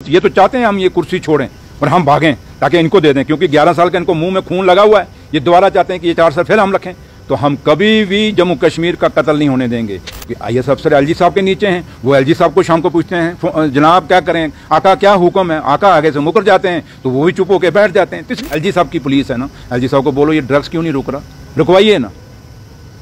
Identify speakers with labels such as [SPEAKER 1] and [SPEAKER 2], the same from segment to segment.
[SPEAKER 1] ये तो चाहते हैं हम ये कुर्सी छोड़ें और हम भागें ताकि इनको दे दें, क्योंकि 11 साल का इनको मुंह में खून लगा हुआ है। ये दोबारा चाहते हैं कि ये 4 साल फिर हम रखें। तो हम कभी भी जम्मू कश्मीर का कत्ल नहीं होने देंगे। IAS अफसर LG साहब के नीचे हैं, वो LG साहब को शाम को पूछते हैं जनाब क्या करें, आका क्या हुक्म है, आका आगे से मुकर जाते हैं तो वो भी चुप होकर बैठ जाते हैं। तो LG साहब की पुलिस है ना, LG साहब को बोलो ये ड्रग्स क्यों नहीं रुक रहा, रुकवाइए ना।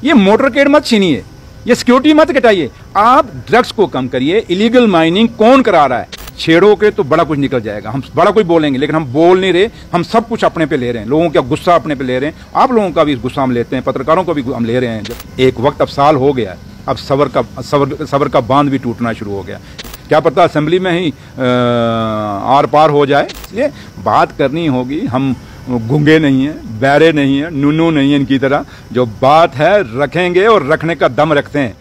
[SPEAKER 1] ये मोटरकेड मत छीनिए, ये सिक्योरिटी मत घटाइए, आप ड्रग्स को कम करिए। इलीगल माइनिंग कौन करा रहा है, छेड़ोगे तो बड़ा कुछ निकल जाएगा। हम बड़ा कुछ बोलेंगे लेकिन हम बोल नहीं रहे, हम सब कुछ अपने पे ले रहे हैं, लोगों का गुस्सा अपने पे ले रहे हैं। आप लोगों का भी गुस्सा हम लेते हैं, पत्रकारों को भी हम ले रहे हैं। जब एक वक्त अब साल हो गया है, अब सबर का बांध भी टूटना शुरू हो गया। क्या पता असेंबली में ही आर पार हो जाए, इसलिए बात करनी होगी। हम गूंगे नहीं हैं, बहरे नहीं हैं, नूनू नहीं हैं इनकी तरह। जो बात है रखेंगे और रखने का दम रखते हैं।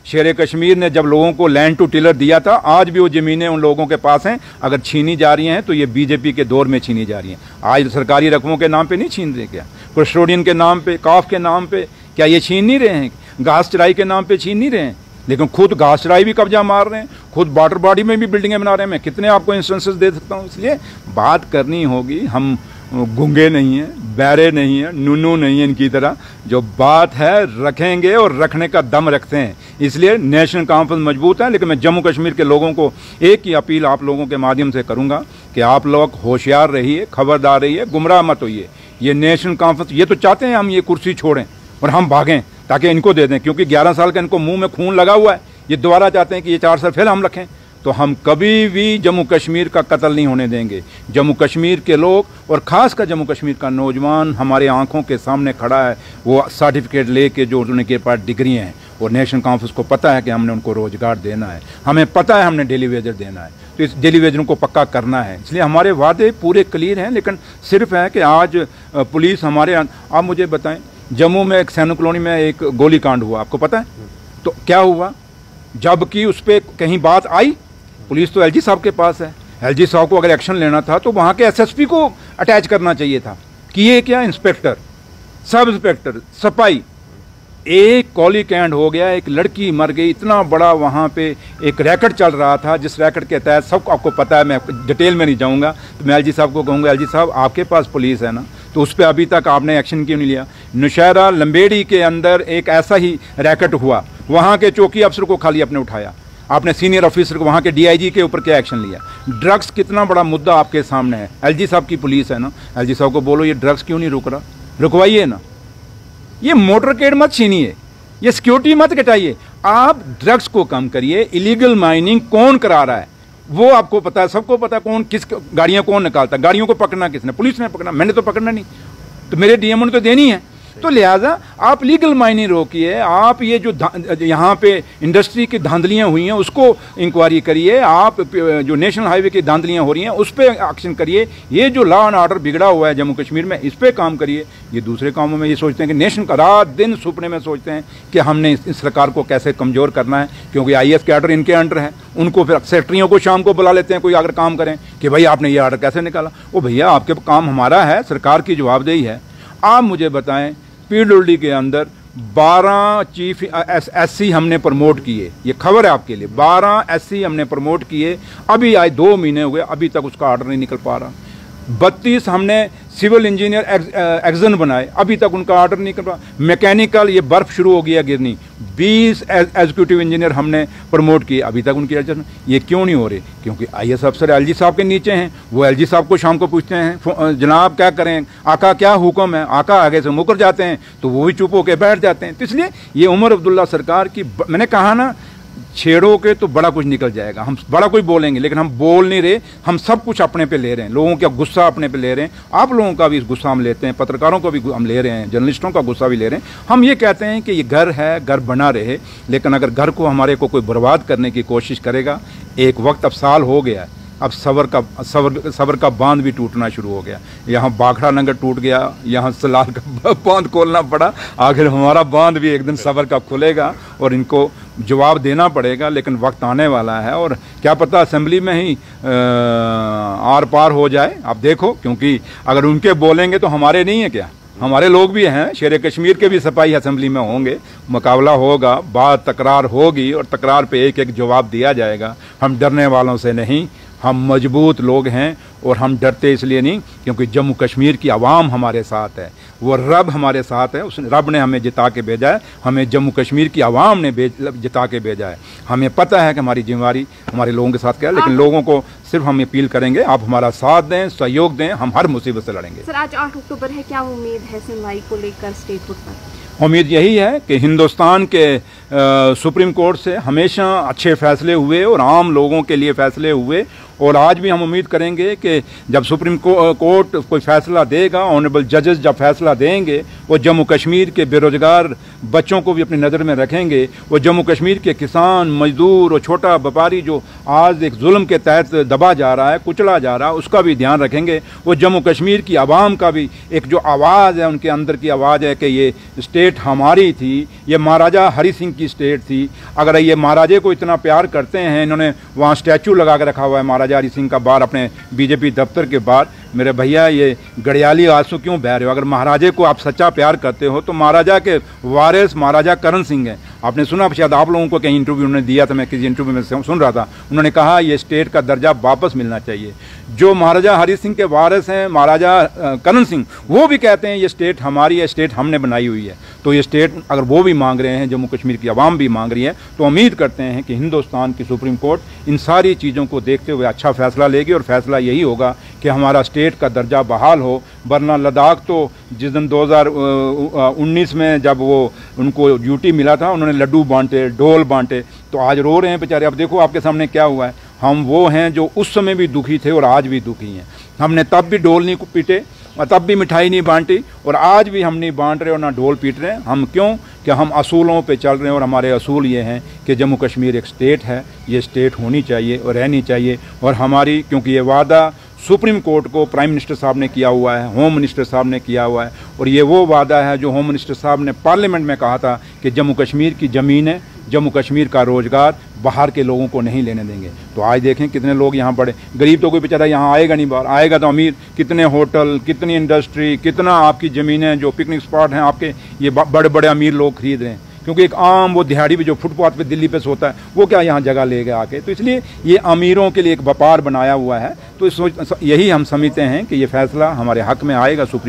[SPEAKER 1] शेर कश्मीर ने जब लोगों को लैंड टू टिलर दिया था, आज भी वो ज़मीनें उन लोगों के पास हैं। अगर छीनी जा रही हैं तो ये बीजेपी के दौर में छीनी जा रही हैं। आज सरकारी रकमों के नाम पे नहीं छीन रहे क्या, कस्टोडियन के नाम पे, काफ के नाम पे, क्या ये छीन नहीं रहे हैं? घास चराई के नाम पे छीन नहीं रहे हैं, लेकिन खुद घास चराई भी कब्जा मार रहे हैं, खुद वाटर बॉडी में भी बिल्डिंगें बना रहे हैं। मैं कितने आपको इंस्टेंसेस दे सकता हूँ। इसलिए बात करनी होगी। हम गूंगे नहीं हैं, बहरे नहीं हैं, नूनू नहीं हैं इनकी तरह। जो बात है रखेंगे और रखने का दम रखते हैं। इसलिए नेशनल कॉन्फ्रेंस मजबूत है। लेकिन मैं जम्मू कश्मीर के लोगों को एक ही अपील आप लोगों के माध्यम से करूंगा कि आप लोग होशियार रहिए, खबरदार रहिए, गुमराह मत होइए। ये नेशनल कॉन्फ्रेंस ये तो चाहते हैं हम ये कुर्सी छोड़ें और हम भागें ताकि इनको दे दें, क्योंकि 11 साल का इनको मुंह में खून लगा हुआ है। ये दोबारा चाहते हैं कि ये 4 साल फिर हम रखें। तो हम कभी भी जम्मू कश्मीर का कत्ल नहीं होने देंगे। जम्मू कश्मीर के लोग और ख़ासकर जम्मू कश्मीर का नौजवान हमारे आंखों के सामने खड़ा है। वो सर्टिफिकेट लेके जो उनके पास डिग्रियाँ हैं, और नेशनल कॉन्फ्रेंस को पता है कि हमने उनको रोजगार देना है, हमें पता है हमने डेली वेजर देना है, तो इस डेली वेजरों को पक्का करना है। इसलिए हमारे वादे पूरे क्लियर हैं। लेकिन सिर्फ है कि आज पुलिस हमारे, आप मुझे बताएं, जम्मू में एक सैनिक कॉलोनी में एक गोली कांड हुआ, आपको पता है? तो क्या हुआ, जबकि उस पर कहीं बात आई? पुलिस तो LG साहब के पास है। LG साहब को अगर एक्शन लेना था तो वहाँ के SSP को अटैच करना चाहिए था। कि ये क्या, इंस्पेक्टर, सब इंस्पेक्टर, सफाई, एक कॉली कैंड हो गया, एक लड़की मर गई। इतना बड़ा वहाँ पे एक रैकेट चल रहा था, जिस रैकेट के तहत सब आपको पता है, मैं डिटेल में नहीं जाऊँगा। तो मैं LG साहब को कहूँगा, LG साहब आपके पास पुलिस है ना, तो उस पर अभी तक आपने एक्शन क्यों नहीं लिया? नौशहरा लंबेड़ी के अंदर एक ऐसा ही रैकेट हुआ, वहाँ के चौकी अफसर को खाली आपने उठाया, आपने सीनियर ऑफिसर को, वहाँ के DIG के ऊपर क्या एक्शन लिया? ड्रग्स कितना बड़ा मुद्दा आपके सामने है। LG साहब की पुलिस है ना, LG साहब को बोलो ये ड्रग्स क्यों नहीं रुक रहा, रुकवाइए ना। ये मोटरकेड मत छीनिए, ये सिक्योरिटी मत घटाइए, आप ड्रग्स को कम करिए। इलीगल माइनिंग कौन करा रहा है वो आपको पता है, सबको पता है। कौन, किस गाड़ियाँ कौन निकालता है, गाड़ियों को पकड़ना किसने? पुलिस ने पकड़ना, मैंने तो पकड़ना नहीं, तो मेरे DMO ने तो देनी है। तो लिहाजा आप लीगल माइनिंग रोकिए। आप ये जो यहाँ पे इंडस्ट्री की धांधलियाँ हुई हैं उसको इंक्वायरी करिए। आप जो नेशनल हाईवे की धांधलियाँ हो रही हैं उस पर एक्शन करिए। ये जो लॉ एंड ऑर्डर बिगड़ा हुआ है जम्मू कश्मीर में, इस पर काम करिए। ये दूसरे कामों में ये सोचते हैं कि नेशनल का, रात दिन सुपने में सोचते हैं कि हमने इस सरकार को कैसे कमज़ोर करना है, क्योंकि IAS के ऑर्डर इनके अंडर है। उनको फिर सेक्रेटरियों को शाम को बुला लेते हैं, कोई अगर काम करें कि भाई आपने ये ऑर्डर कैसे निकाला। ओ भैया, आपके काम हमारा है, सरकार की जवाबदेही है। आप मुझे बताएं, PWD के अंदर 12 चीफ SC हमने प्रमोट किए, ये खबर है आपके लिए। 12 SC हमने प्रमोट किए, अभी आए 2 महीने हुए, अभी तक उसका ऑर्डर नहीं निकल पा रहा। 32 हमने सिविल इंजीनियर एक्जन बनाए, अभी तक उनका ऑर्डर नहीं निकल पा। मैकेनिकल, ये बर्फ शुरू हो गया गिरनी, 20 एग्जीक्यूटिव इंजीनियर हमने प्रमोट किए, अभी तक उनकी एडजस्टमेंट ये क्यों नहीं हो रही? क्योंकि IAS अफसर LG साहब के नीचे हैं। वो LG साहब को शाम को पूछते हैं जनाब क्या करें, आका क्या हुक्म है, आका आगे से मुकर जाते हैं तो वो भी चुप होकर बैठ जाते हैं। तो इसलिए ये उमर अब्दुल्ला सरकार की, मैंने कहा ना, छेड़ोगे तो बड़ा कुछ निकल जाएगा। हम बड़ा कुछ बोलेंगे लेकिन हम बोल नहीं रहे, हम सब कुछ अपने पे ले रहे हैं, लोगों का गुस्सा अपने पे ले रहे हैं। आप लोगों का भी गुस्सा हम लेते हैं, पत्रकारों को भी हम ले रहे हैं, जर्नलिस्टों का गुस्सा भी ले रहे हैं। हम ये कहते हैं कि ये घर है, घर बना रहे, लेकिन अगर घर को हमारे को कोई बर्बाद करने की कोशिश करेगा, एक वक्त, अब साल हो गया है, अब सबर का बांध भी टूटना शुरू हो गया। यहाँ बाखड़ा नंगर टूट गया, यहाँ सलाल का बांध खोलना पड़ा, आखिर हमारा बांध भी एक दिन सबर का खुलेगा और इनको जवाब देना पड़ेगा। लेकिन वक्त आने वाला है और क्या पता असेंबली में ही आर पार हो जाए। आप देखो, क्योंकि अगर उनके बोलेंगे तो हमारे नहीं है क्या, हमारे लोग भी हैं। शेर कश्मीर के भी सिपाही असेंबली में होंगे, मुकाबला होगा, बात तकरार होगी और तकरार पे एक एक जवाब दिया जाएगा। हम डरने वालों से नहीं, हम मजबूत लोग हैं और हम डरते इसलिए नहीं क्योंकि जम्मू कश्मीर की आवाम हमारे साथ है, वो रब हमारे साथ है। उस रब ने हमें जिता के भेजा है, हमें जम्मू कश्मीर की आवाम ने जिता के भेजा है। हमें पता है कि हमारी जिम्मेदारी हमारे लोगों के साथ क्या है, लेकिन लोगों को सिर्फ हम अपील करेंगे आप हमारा साथ दें, सहयोग दें, हम हर मुसीबत से लड़ेंगे।
[SPEAKER 2] सर, आज 8 अक्टूबर है, क्या उम्मीद है सुनवाई को लेकर स्टेट कोर्ट पर?
[SPEAKER 1] उम्मीद यही है कि हिंदुस्तान के सुप्रीम कोर्ट से हमेशा अच्छे फैसले हुए और आम लोगों के लिए फैसले हुए, और आज भी हम उम्मीद करेंगे कि जब सुप्रीम कोर्ट कोई फैसला देगा, ऑनरेबल जजेस जब फैसला देंगे, वो जम्मू कश्मीर के बेरोजगार बच्चों को भी अपनी नज़र में रखेंगे। वो जम्मू कश्मीर के किसान, मजदूर और छोटा व्यापारी जो आज एक जुल्म के तहत दबा जा रहा है, कुचला जा रहा है, उसका भी ध्यान रखेंगे। वो जम्मू कश्मीर की आवाम का भी एक जो आवाज़ है, उनके अंदर की आवाज़ है कि ये स्टेट हमारी थी, ये महाराजा हरि सिंह की स्टेट थी। अगर ये महाराजे को इतना प्यार करते हैं, इन्होंने वहाँ स्टैचू लगा के रखा हुआ है महाराजा हरि सिंह का बाहर अपने बीजेपी दफ्तर के बाहर। मेरे भैया, ये गड़ियाली आंसू क्यों बह रहे हो? अगर महाराजे को आप सच्चा प्यार करते हो तो महाराजा के वारिस महाराजा करण सिंह हैं। आपने सुना, शायद आप लोगों को कहीं इंटरव्यू उन्होंने दिया था, मैं किसी इंटरव्यू में सुन रहा था, उन्होंने कहा ये स्टेट का दर्जा वापस मिलना चाहिए। जो महाराजा हरि सिंह के वारिस हैं महाराजा करण सिंह, वो भी कहते हैं ये स्टेट हमारी है, स्टेट हमने बनाई हुई है। तो ये स्टेट अगर वो भी मांग रहे हैं, जम्मू कश्मीर की आवाम भी मांग रही है, तो उम्मीद करते हैं कि हिंदुस्तान की सुप्रीम कोर्ट इन सारी चीज़ों को देखते हुए अच्छा फैसला लेगी, और फैसला यही होगा कि हमारा स्टेट का दर्जा बहाल हो। वरना लद्दाख तो जिस दिन 2019 में जब वो उनको ड्यूटी मिला था, उन्होंने लड्डू बांटे, ढोल बांटे, तो आज रो रहे हैं बेचारे। अब देखो आपके सामने क्या हुआ है। हम वो हैं जो उस समय भी दुखी थे और आज भी दुखी हैं। हमने तब भी ढोल नहीं पीटे और तब भी मिठाई नहीं बांटी, और आज भी हम नहीं बांट रहे और ना ढोल पीट रहे हैं। हम क्यों? कि हम असूलों पे चल रहे हैं, और हमारे असूल ये हैं कि जम्मू कश्मीर एक स्टेट है, ये स्टेट होनी चाहिए और रहनी चाहिए। और हमारी, क्योंकि ये वादा सुप्रीम कोर्ट को प्राइम मिनिस्टर साहब ने किया हुआ है, होम मिनिस्टर साहब ने किया हुआ है, और ये वो वादा है जो होम मिनिस्टर साहब ने पार्लियामेंट में कहा था कि जम्मू कश्मीर की ज़मीनें, जम्मू कश्मीर का रोज़गार बाहर के लोगों को नहीं लेने देंगे। तो आज देखें कितने लोग यहाँ बड़े, गरीब तो कोई बेचारा यहाँ आएगा नहीं, बाहर आएगा तो अमीर। कितने होटल, कितनी इंडस्ट्री, कितना आपकी ज़मीनें जो पिकनिक स्पॉट हैं आपके, ये बड़े बड़े अमीर लोग खरीद रहे हैं। क्योंकि एक आम वो दिहाड़ी भी जो फुटपाथ पे दिल्ली पे सोता है, वो क्या यहाँ जगह ले गया आके। तो इसलिए ये अमीरों के लिए एक व्यापार बनाया हुआ है। तो यही हम समझते हैं कि ये फैसला हमारे हक में आएगा सुप्रीम